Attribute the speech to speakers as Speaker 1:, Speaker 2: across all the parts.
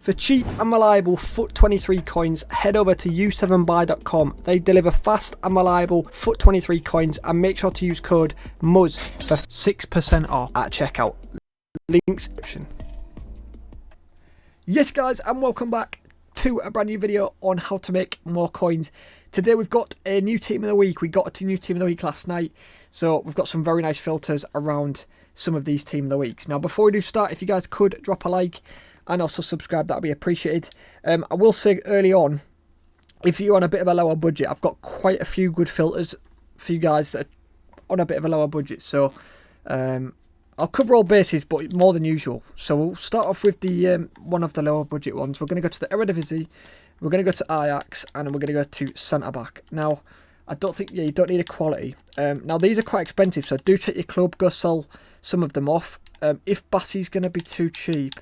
Speaker 1: For cheap and reliable FUT 23 coins, head over to u7buy.com. They deliver fast and reliable FUT 23 coins, and make sure to use code MUZZ for 6% off at checkout. Links description. Yes guys, and welcome back to a brand new video on how to make more coins. Today we've got a new team of the week. We got a new team of the week last night, so we've got some very nice filters around some of these team of the weeks. Now before we do start, if you guys could drop a like and also subscribe, that would be appreciated. I will say early on, if you're on a bit of a lower budget, I've got quite a few good filters for you guys that are on a bit of a lower budget. So I'll cover all bases, but more than usual. So we'll start off with the one of the lower budget ones. We're going to go to the Eredivisie, we're going to go to Ajax, and we're going to go to centre back. Now, I don't think, you don't need a quality. Now, these are quite expensive, so do check your club, go sell some of them off. If Bassey's going to be too cheap,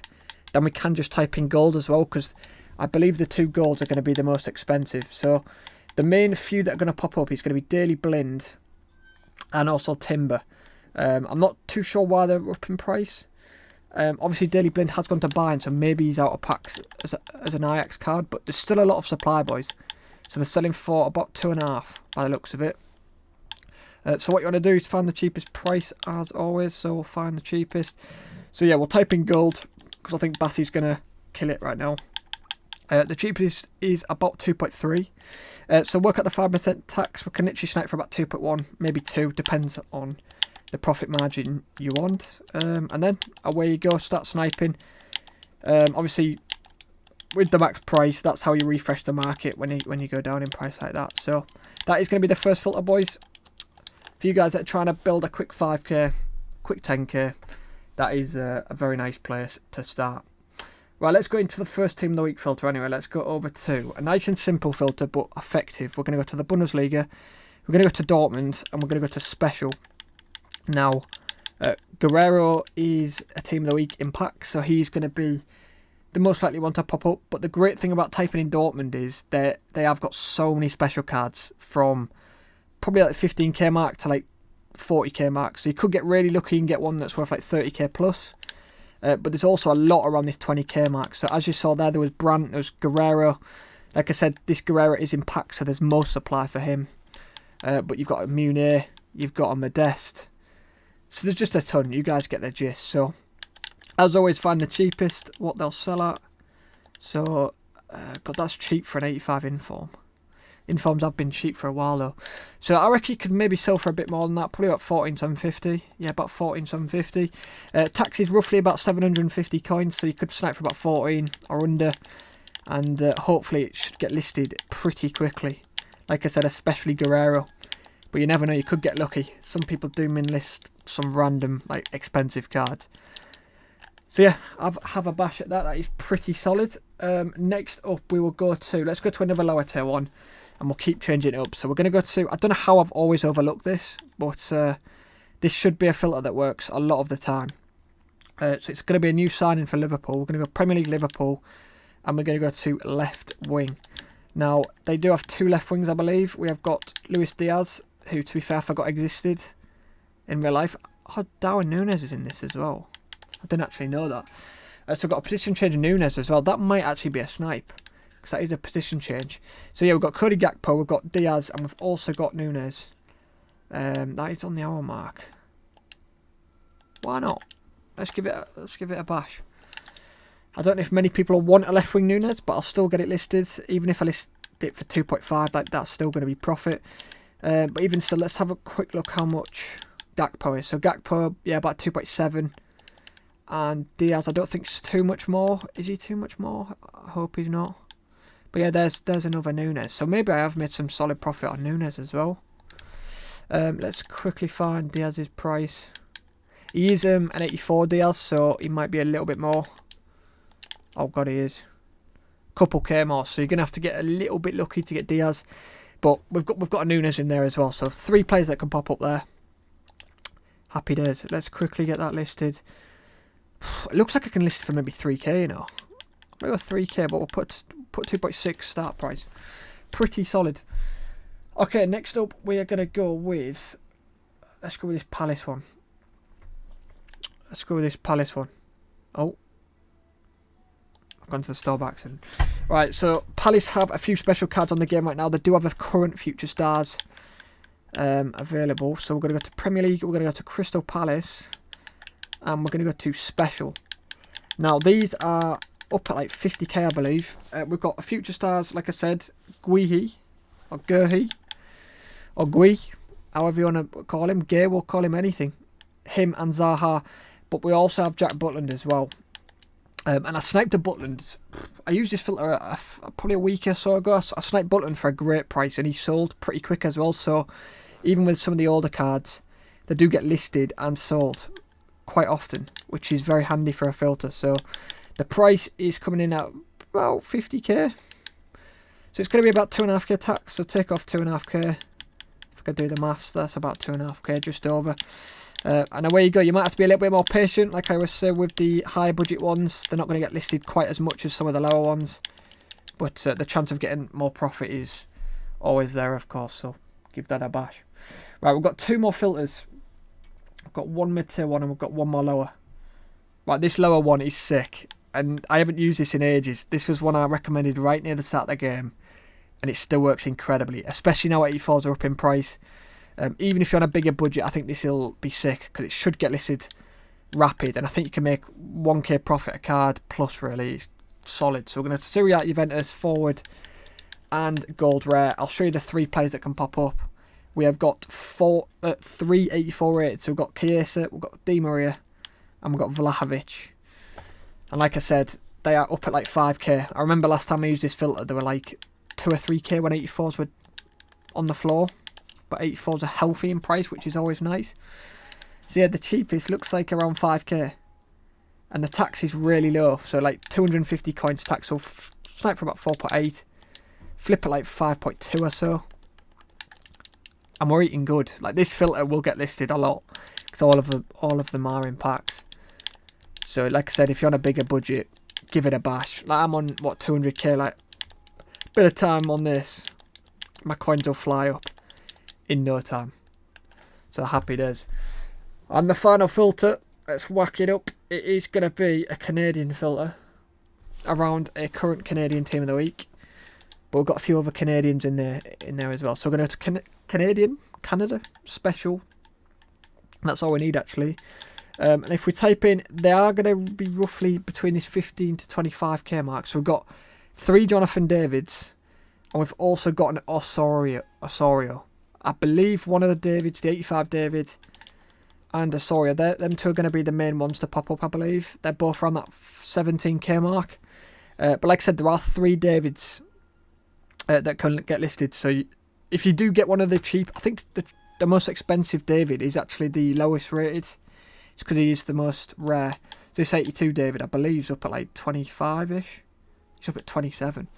Speaker 1: then we can just type in gold as well, because I believe the two golds are going to be the most expensive. So the main few that are going to pop up is going to be Daily Blind and also Timber. I'm not too sure why they're up in price. Obviously Daily Blind has gone to buying, so maybe he's out of packs as an Ajax card, but there's still a lot of supply, boys. So they're selling for about 2.5 by the looks of it. So what you want to do is find the cheapest price as always, so we'll find the cheapest. So yeah, we'll type in gold, because I think Bassey's going to kill it right now. The cheapest is about 2.3. So work out the 5% tax. We can literally snipe for about 2.1, maybe 2, depends on the profit margin you want. And then away you go, start sniping. Obviously, with the max price, that's how you refresh the market when you go down in price like that. So that is going to be the first filter, boys. For you guys that are trying to build a quick 5k, quick 10k, that is a very nice place to start. Right, let's go into the first team of the week filter anyway. Let's go over to a nice and simple filter, but effective. We're going to go to the Bundesliga, we're going to go to Dortmund, and we're going to go to Special. Now, Guerrero is a team of the week in packs, so he's going to be the most likely one to pop up. But the great thing about typing in Dortmund is they have got so many special cards from probably like 15k mark to like 40k mark. So you could get really lucky and get one that's worth like 30k plus. But there's also a lot around this 20k mark. So as you saw there was Brandt, there was Guerrero. Like I said, this Guerrero is in packs, so there's most supply for him. But you've got a Munir, you've got a Modeste. So there's just a ton. You guys get the gist. So as always, find the cheapest, what they'll sell at. So, God, that's cheap for an 85 inform. Informs have been cheap for a while though. So I reckon you could maybe sell for a bit more than that, probably about 14,750. Yeah, about 14,750. Tax is roughly about 750 coins, so you could snipe for about 14 or under. And hopefully it should get listed pretty quickly. Like I said, especially Guerrero. But you never know, you could get lucky. Some people do min list some random, like, expensive card. So yeah, have a bash at that. That is pretty solid. Next up, we will go to, let's go to another lower tier one, and we'll keep changing it up. So we're going to go to, I don't know how I've always overlooked this, but this should be a filter that works a lot of the time. So it's going to be a new signing for Liverpool. We're going to go Premier League Liverpool, and we're going to go to left wing. Now, they do have two left wings, I believe. We have got Luis Diaz, who, to be fair, I forgot existed in real life. Oh, Darwin Núñez is in this as well. I didn't actually know that. So we've got a position change in Núñez as well. That might actually be a snipe, because that is a position change. So yeah, we've got Cody Gakpo, we've got Diaz, and we've also got Núñez. That is on the hour mark. Why not? Let's give it a bash. I don't know if many people want a left wing Núñez, but I'll still get it listed. Even if I list it for 2.5, like, that's still going to be profit. But even still, let's have a quick look how much Gakpo is. So Gakpo, yeah, about 2.7. And Diaz, I don't think it's too much more. Is he too much more? I hope he's not. But yeah, there's another Núñez. So maybe I have made some solid profit on Núñez as well. Let's quickly find Diaz's price. He is an 84 Diaz, so he might be a little bit more. Oh God, he is. Couple K more, so you're gonna have to get a little bit lucky to get Diaz. But we've got a Núñez in there as well, so 3 players that can pop up there. Happy days. Let's quickly get that listed. It looks like I can list it for maybe 3k, you know. I'm going to go 3k, but we'll put 2.6 start price. Pretty solid. Okay, next up we are going to go with, let's go with this Palace one. Oh, gone to the store by accident. Right, so Palace have a few special cards on the game right now. They do have a current future stars available. So we're going to go to Premier League, we're going to go to Crystal Palace, and we're going to go to Special. Now, these are up at like 50k, I believe. We've got future stars, like I said, Guihi, or Gurhi, or Gui, however you want to call him. Gay, we'll call him anything. Him and Zaha. But we also have Jack Butland as well. And I sniped a Butland. I used this filter probably a week or so ago. I sniped Butland for a great price, and he sold pretty quick as well. So even with some of the older cards, they do get listed and sold quite often, which is very handy for a filter. So the price is coming in at about 50k. So it's going to be about 2.5k tax. So take off 2.5k. If I could do the maths, that's about 2.5k, just over. And away you go. You might have to be a little bit more patient, like I always say with the higher budget ones. They're not going to get listed quite as much as some of the lower ones, but the chance of getting more profit is always there, of course, so give that a bash. Right, we've got 2 more filters. We've got one mid-tier one and we've got one more lower. Right, this lower one is sick, and I haven't used this in ages. This was one I recommended right near the start of the game, and it still works incredibly, especially now 84s are up in price. Even if you're on a bigger budget, I think this will be sick, because it should get listed rapid, and I think you can make 1k profit a card plus, really. It's solid. So we're going to Serie A, Juventus, forward, and gold rare. I'll show you the 3 players that can pop up. We have got 3 84 rated. So we've got Chiesa, we've got Di Maria, and we've got Vlahovic. And like I said, they are up at like 5k. I remember last time I used this filter, they were like 2 or 3k when 84s were on the floor. But 84s are healthy in price, which is always nice. So yeah, the cheapest looks like around 5k. And the tax is really low. So like 250 coins tax. So snipe for about 4.8. Flip at like 5.2 or so. And we're eating good. Like, this filter will get listed a lot, because all of them are in packs. So like I said, if you're on a bigger budget, give it a bash. Like, I'm on, what, 200k. Like, bit of time on this, my coins will fly up in no time. So happy days. And the final filter, let's whack it up. It is going to be a Canadian filter around a current Canadian team of the week, but we've got a few other Canadians in there as well. So we're going to go to Canada special. That's all we need, actually. And if we type in, they are going to be roughly between this 15 to 25k mark. So we've got 3 Jonathan Davids, and we've also got an Osorio. I believe one of the Davids, the 85 David, and Osorio, them 2 are going to be the main ones to pop up, I believe. They're both around that 17k mark. But like I said, there are 3 Davids that can get listed. So if you do get one of the cheap, I think the most expensive David is actually the lowest rated. It's because he is the most rare. So this 82 David, I believe, is up at like 25-ish. He's up at 27.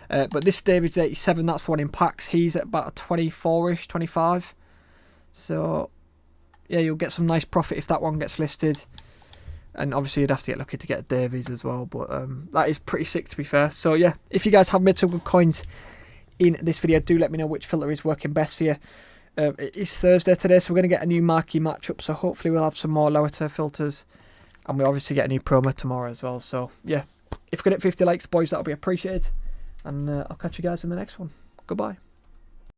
Speaker 1: But this David's 87, that's the one in packs. He's at about a 24-ish, 25. So, yeah, you'll get some nice profit if that one gets listed. And obviously you'd have to get lucky to get a Davies as well. But that is pretty sick, to be fair. So, yeah, if you guys have made some good coins in this video, do let me know which filter is working best for you. It is Thursday today, so we're going to get a new marquee matchup. So hopefully we'll have some more lower tier filters. And we obviously get a new promo tomorrow as well. So, yeah, if we can hit 50 likes, boys, that'll be appreciated. And I'll catch you guys in the next one. Goodbye.